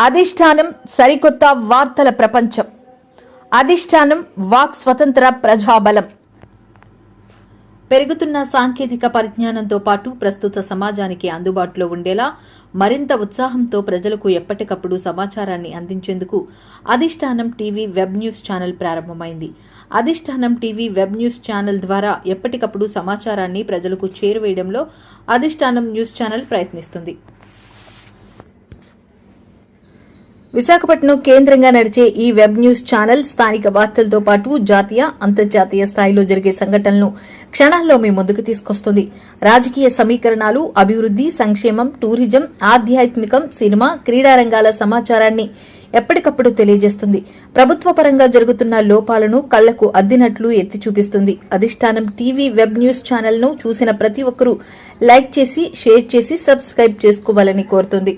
అధిష్టానం సరికొత్త వార్తల ప్రపంచం. అధిష్టానం వాక్ స్వతంత్ర ప్రజాబలం. పెరుగుతున్న సాంకేతిక పరిజ్ఞానంతో పాటు ప్రస్తుత సమాజానికి అందుబాటులో ఉండేలా మరింత ఉత్సాహంతో ప్రజలకు ఎప్పటికప్పుడు సమాచారాన్ని అందించేందుకు అధిష్టానం టీవీ వెబ్ న్యూస్ ఛానల్ ప్రారంభమైంది. అధిష్టానం టీవీ వెబ్ న్యూస్ ఛానల్ ద్వారా ఎప్పటికప్పుడు సమాచారాన్ని ప్రజలకు చేరువేయడంలో అధిష్టానం న్యూస్ ఛానల్ ప్రయత్నిస్తుంది. విశాఖపట్నం కేంద్రంగా నడిచే ఈ వెబ్ న్యూస్ ఛానల్ స్థానిక వార్తలతో పాటు జాతీయ, అంతర్జాతీయ స్థాయిలో జరిగే సంఘటనలను క్షణాల్లో మీ ముందుకు తీసుకొస్తుంది. రాజకీయ సమీకరణాలు, అభివృద్ది, సంక్షేమం, టూరిజం, ఆధ్యాత్మికం, సినిమా, క్రీడా రంగాల సమాచారాన్ని ఎప్పటికప్పుడు తెలియజేస్తుంది. ప్రభుత్వ పరంగా జరుగుతున్న లోపాలను కళ్లకు అద్దినట్లు ఎత్తి చూపిస్తుంది. అధిష్టానం టీవీ వెబ్ న్యూస్ ఛానల్ ను చూసిన ప్రతి ఒక్కరూ లైక్ చేసి, షేర్ చేసి, సబ్స్క్రైబ్ చేసుకోవాలని కోరుతుంది.